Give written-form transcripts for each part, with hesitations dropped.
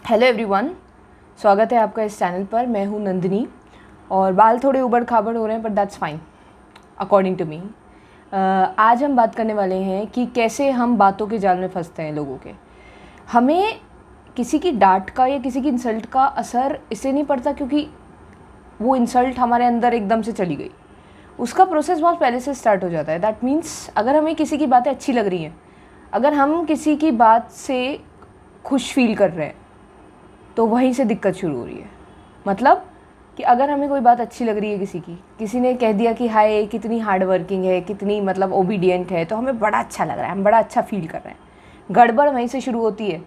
Hello everyone, स्वागत है आपका इस चैनल पर। मैं हूँ नंदिनी और बाल थोड़े उबड़ खाबड़ हो रहे हैं, but that's fine according to me. आज हम बात करने वाले हैं कि कैसे हम बातों के जाल में फंसते हैं लोगों के। हमें किसी की डांट का या किसी की इंसल्ट का असर इससे नहीं पड़ता क्योंकि वो इंसल्ट हमारे अंदर एकदम से चली गई। उसका प्रोसेस बहुत पहले से स्टार्ट हो जाता है। दैट मीन्स अगर हमें किसी की बातें अच्छी लग रही हैं, अगर हम किसी की बात से खुश फील कर रहे हैं, तो वहीं से दिक्कत शुरू हो रही है। मतलब कि अगर हमें कोई बात अच्छी लग रही है किसी ने कह दिया कि हाय कितनी हार्ड वर्किंग है, कितनी मतलब ओबीडियंट है, तो हमें बड़ा अच्छा लग रहा है, हम बड़ा अच्छा फील कर रहे हैं। गड़बड़ वहीं से शुरू होती है।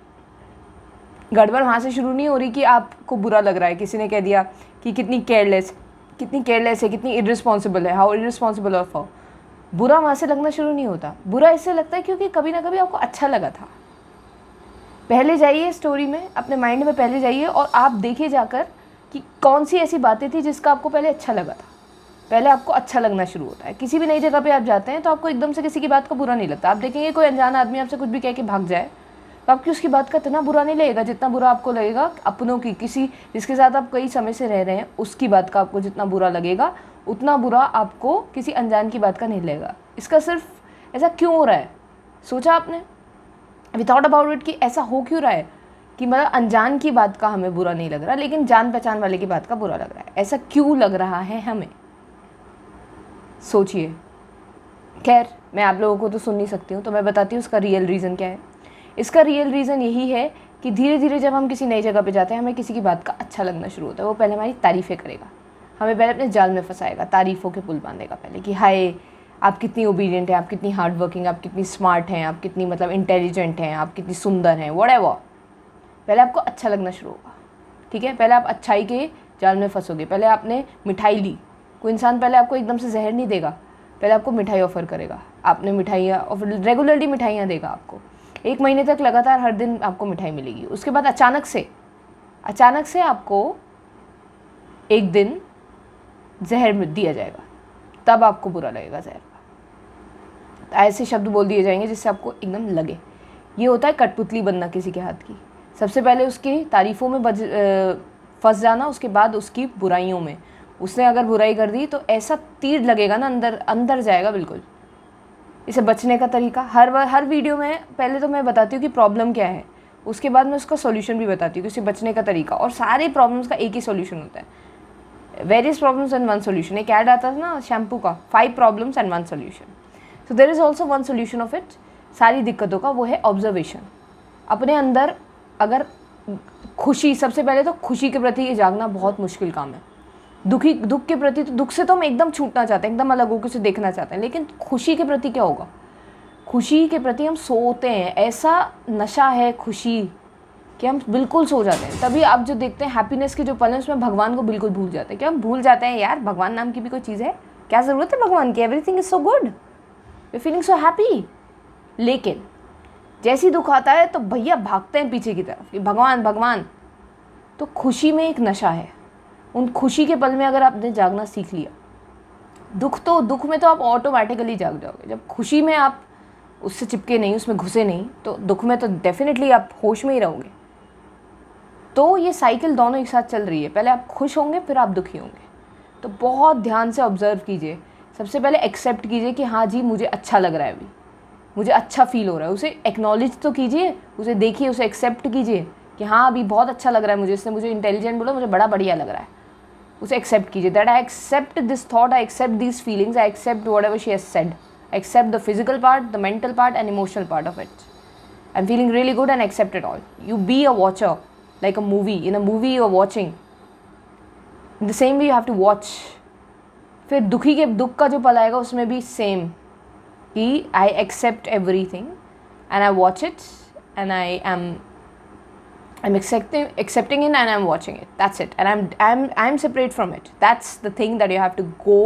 गड़बड़ वहाँ से शुरू नहीं हो रही कि आपको बुरा लग रहा है। किसी ने कह दिया कि कितनी केयरलेस है, कितनी इररिस्पॉन्सिबल है, हाउ इररिस्पॉन्सिबल ऑफ हाउ। बुरा वहाँ से लगना शुरू नहीं होता। बुरा इससे लगता है क्योंकि कभी ना कभी आपको अच्छा लगा था। पहले जाइए स्टोरी में, अपने माइंड में पहले जाइए और आप देखिए जाकर कि कौन सी ऐसी बातें थी जिसका आपको पहले अच्छा लगा था। पहले आपको अच्छा लगना शुरू होता है। किसी भी नई जगह पे आप जाते हैं तो आपको एकदम से किसी की बात का बुरा नहीं लगता। आप देखेंगे कोई अनजान आदमी आपसे कुछ भी कह के भाग जाए तो आपकी उसकी बात का इतना बुरा नहीं लगेगा जितना बुरा आपको लगेगा अपनों की, किसी जिसके साथ आप कई समय से रह रहे हैं उसकी बात का आपको जितना बुरा लगेगा, उतना बुरा आपको किसी अनजान की बात का नहीं लगेगा। इसका सिर्फ ऐसा क्यों हो रहा है, सोचा आपने? वी थॉट अबाउट इट कि ऐसा हो क्यों रहा है कि मतलब अनजान की बात का हमें बुरा नहीं लग रहा लेकिन जान पहचान वाले की बात का बुरा लग रहा है। ऐसा क्यों लग रहा है हमें? सोचिए। खैर, मैं आप लोगों को तो सुन नहीं सकती हूँ, तो मैं बताती हूँ उसका रियल रीज़न क्या है। इसका रियल रीज़न यही है कि धीरे धीरे जब हम किसी नई जगह पे जाते हैं, हमें किसी की बात का अच्छा लगना शुरू होता है। वो पहले हमारी तारीफ़ें करेगा, हमें पहले अपने जाल में फंसाएगा, तारीफ़ों के पुल बांधेगा पहले कि हाय आप कितनी ओबीडियंट हैं, आप कितनी हार्ड वर्किंग, आप कितनी स्मार्ट हैं, आप कितनी मतलब इंटेलिजेंट हैं, आप कितनी सुंदर हैं, व्हाटएवर। पहले आपको अच्छा लगना शुरू होगा, ठीक है। पहले आप अच्छाई के जाल में फंसोगे। पहले आपने मिठाई ली, कोई इंसान पहले आपको एकदम से जहर नहीं देगा, पहले आपको मिठाई ऑफ़र करेगा। आपने मिठाइयाँ और रेगुलरली मिठाइयाँ देगा आपको, 1 महीने तक लगातार हर दिन आपको मिठाई मिलेगी। उसके बाद अचानक से आपको एक दिन जहर दिया जाएगा, तब आपको बुरा लगेगा जहर का। ऐसे शब्द बोल दिए जाएंगे जिससे आपको एकदम लगे। ये होता है कठपुतली बनना किसी के हाथ की। सबसे पहले उसकी तारीफ़ों में फंस जाना, उसके बाद उसकी बुराइयों में। उसने अगर बुराई कर दी तो ऐसा तीर लगेगा ना, अंदर जाएगा बिल्कुल। इसे बचने का तरीका हर वीडियो में पहले तो मैं बताती हूँ कि प्रॉब्लम क्या है, उसके बाद मैं उसका सॉल्यूशन भी बताती हूँ कि उसे बचने का तरीका। और सारे प्रॉब्लम्स का एक ही सॉल्यूशन होता है, various problems and one solution. एक ऐड आता था ना शैम्पू का, 5 problems and 1 solution. So there is also 1 solution of it. सारी दिक्कतों का वो है ऑब्जर्वेशन। अपने अंदर अगर खुशी, सबसे पहले तो खुशी के प्रति जागना बहुत मुश्किल काम है। दुख के प्रति तो, दुख से तो हम एकदम छूटना चाहते हैं, एकदम अलग होकर उसे देखना चाहते हैं, लेकिन खुशी के प्रति क्या होगा? खुशी के प्रति हम सोते हैं। ऐसा नशा है खुशी कि हम बिल्कुल सो जाते हैं। तभी आप जो देखते हैं हैप्पीनेस के जो पल हैं उसमें भगवान को बिल्कुल भूल जाते हैं। क्या हम भूल जाते हैं यार भगवान नाम की भी कोई चीज़ है? क्या ज़रूरत है भगवान की? Everything is so good, we feeling so happy. लेकिन जैसी दुख आता है तो भैया भागते हैं पीछे की तरफ कि भगवान भगवान। तो खुशी में एक नशा है। उन खुशी के पल में अगर आपने जागना सीख लिया, दुख में तो आप ऑटोमेटिकली जाग जाओगे। जब खुशी में आप उससे चिपके नहीं, उसमें घुसे नहीं, तो दुख में तो डेफिनेटली आप होश में ही रहोगे। तो ये साइकिल दोनों एक साथ चल रही है। पहले आप खुश होंगे, फिर आप दुखी होंगे। तो बहुत ध्यान से ऑब्जर्व कीजिए। सबसे पहले एक्सेप्ट कीजिए कि हाँ जी मुझे अच्छा लग रहा है, अभी मुझे अच्छा फील हो रहा है। उसे एक्नॉलेज तो कीजिए, उसे देखिए, उसे एक्सेप्ट कीजिए कि हाँ अभी बहुत अच्छा लग रहा है मुझे, इसने मुझे इंटेलिजेंट बोला, मुझे बड़ा बढ़िया लग रहा है। उसे एक्सेप्ट कीजिए, that I accept this thought, I accept this feelings, I accept whatever she has said, I accept the physical part, the mental part and emotional part of it. I am feeling really good and accept it all. You be a watcher like a movie. In a movie you are watching, in the same way you have to watch. फिर दुख का जो पल आएगा उसमें भी same कि I accept everything and I watch it and I am accepting it and I'm watching it. That's it. And I'm separate from it. That's the thing that you have to go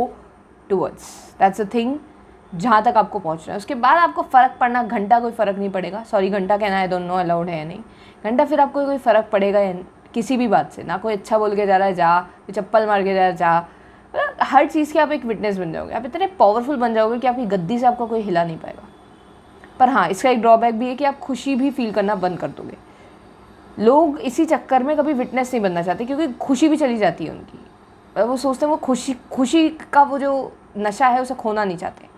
towards. That's the thing जहाँ तक आपको पहुँचना है। उसके बाद आपको फ़र्क पड़ना, घंटा कोई फ़र्क नहीं पड़ेगा। सॉरी, घंटा कहना है दोनों अलाउड है या नहीं घंटा। फिर आपको कोई फ़र्क पड़ेगा या किसी भी बात से? ना कोई अच्छा बोल के जा रहा है जा, कोई चप्पल मार के जा रहा है जा। हर चीज़ के आप एक विटनेस बन जाओगे। आप इतने पावरफुल बन जाओगे कि आपकी गद्दी से आपको कोई हिला नहीं पाएगा। पर हाँ, इसका एक ड्रॉबैक भी है कि आप खुशी भी फील करना बंद कर दोगे। लोग इसी चक्कर में कभी विटनेस नहीं बनना चाहते क्योंकि खुशी भी चली जाती है उनकी। वो सोचते हैं वो खुशी का वो जो नशा है उसे खोना नहीं चाहते।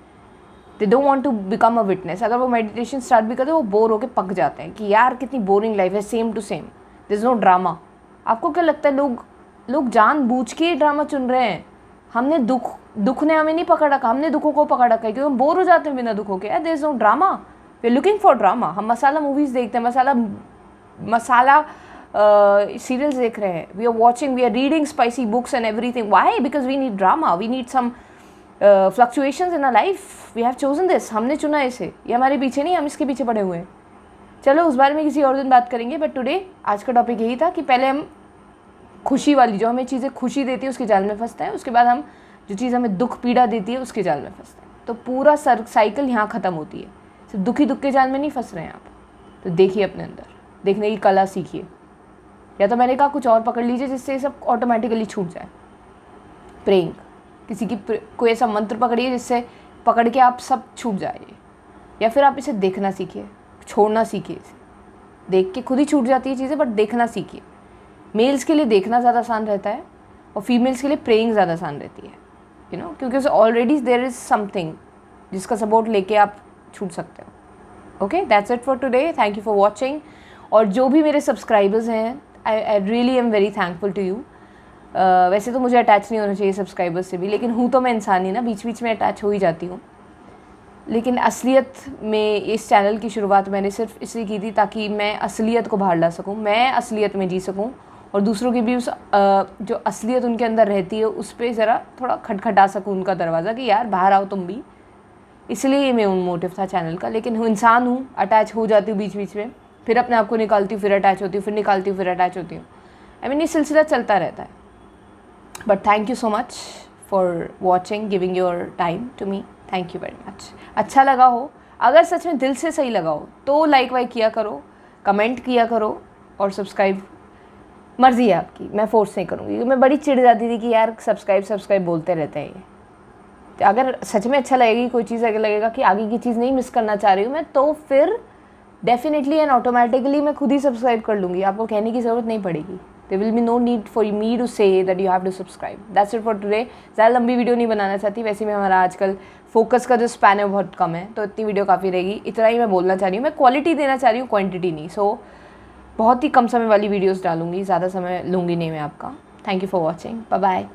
They don't want to become a witness. अगर वो मेडिटेशन स्टार्ट भी करते वो बोर होकर पक जाते हैं कि यार कितनी बोरिंग लाइफ है, same to same, there is no drama. आपको क्या लगता है लोग जानबूझ के ड्रामा चुन रहे हैं? हमने दुख ने हमें नहीं पकड़ रखा, हमने दुखों को पकड़ रखा है क्योंकि हम बोर हो जाते हैं बिना दुखों के। There is no drama, we are looking for drama. हम मसाला मूवीज़ देखते हैं, मसाला सीरियल्स देख रहे हैं, we are reading spicy books and everything. Why? Because we need drama, we need some fluctuations in our life. We have chosen this, हमने चुना इसे, ये हमारे पीछे नहीं, हम इसके पीछे पड़े हुए हैं। चलो उस बारे में किसी और दिन बात करेंगे, बट टुडे आज का टॉपिक यही था कि पहले हम खुशी वाली, जो हमें चीज़ें खुशी देती है उसके जाल में फंसते हैं, उसके बाद हम जो चीज़ हमें दुख पीड़ा देती है उसके जाल में फंसते हैं। तो पूरा साइकिल यहाँ ख़त्म होती है। सिर्फ दुखी दुख के जाल में नहीं फंस रहे हैं आप। तो देखिए अपने अंदर, देखने की कला सीखिए, या तो मैंने कहा कुछ और पकड़ लीजिए जिससे ये सब ऑटोमेटिकली छूट जाए। प्रेइंग, किसी की कोई ऐसा मंत्र पकड़िए जिससे पकड़ के आप सब छूट जाइए, या फिर आप इसे देखना सीखिए, छोड़ना सीखिए। इसे देख के खुद ही छूट जाती है चीज़ें, बट देखना सीखिए। मेल्स के लिए देखना ज़्यादा आसान रहता है और फीमेल्स के लिए प्रेइंग ज़्यादा आसान रहती है, यू नो, क्योंकि उसे ऑलरेडी देयर इज़ समथिंग जिसका सपोर्ट लेके आप छूट सकते हो। Okay, that's it for today, thank you for watching. और जो भी मेरे सब्सक्राइबर्स हैं, I really am very thankful to you. वैसे तो मुझे अटैच नहीं होना चाहिए सब्सक्राइबर्स से भी, लेकिन हूँ तो मैं इंसान ही ना, बीच बीच में अटैच हो ही जाती हूँ। लेकिन असलियत में इस चैनल की शुरुआत मैंने सिर्फ इसलिए की थी ताकि मैं असलियत को बाहर ला सकूँ, मैं असलियत में जी सकूँ और दूसरों की भी उस जो असलियत उनके अंदर रहती है उस पर ज़रा थोड़ा खटखटा सकूँ उनका दरवाज़ा कि यार बाहर आओ तुम भी। इसलिए ये मेन मोटिव था चैनल का। लेकिन इंसान हूँ, अटैच हो जाती हूँ बीच बीच में, फिर अपने आप को निकालती हूँ, फिर अटैच होती हूँ, फिर निकालती हूँ, फिर अटैच होती हूँ। आई मीन ये सिलसिला चलता रहता है। But thank you so much for watching, giving your time to me, thank you very much. अच्छा लगा हो, अगर सच में दिल से सही लगा हो तो लाइक वाइक किया करो, कमेंट किया करो और सब्सक्राइब मर्ज़ी है आपकी, मैं फोर्स नहीं करूँगी क्योंकि मैं बड़ी चिढ़ जाती थी कि यार सब्सक्राइब बोलते रहते हैं ये। तो अगर सच में अच्छा लगेगी कोई चीज़, अगर लगेगा कि आगे की चीज़ नहीं मिस करना चाह रही हूँ मैं, तो फिर डेफिनेटली एंड ऑटोमेटिकली मैं खुद ही सब्सक्राइब कर लूँगी, आपको कहने की ज़रूरत नहीं पड़ेगी। There will be no need for me to say that you have to subscribe. That's it for today. ज़्यादा लंबी वीडियो नहीं बनाना चाहती, वैसे में हमारा आजकल फोकस का जो स्पैन है बहुत कम है, तो इतनी वीडियो काफ़ी रहेगी। इतना ही मैं बोलना चाह रही हूँ, मैं क्वालिटी देना चाह रही हूँ, क्वान्टिटी नहीं। सो बहुत ही कम समय वाली वीडियोज़ डालूंगी, ज़्यादा समय लूँगी नहीं मैं आपका। Thank you for watching, bye bye.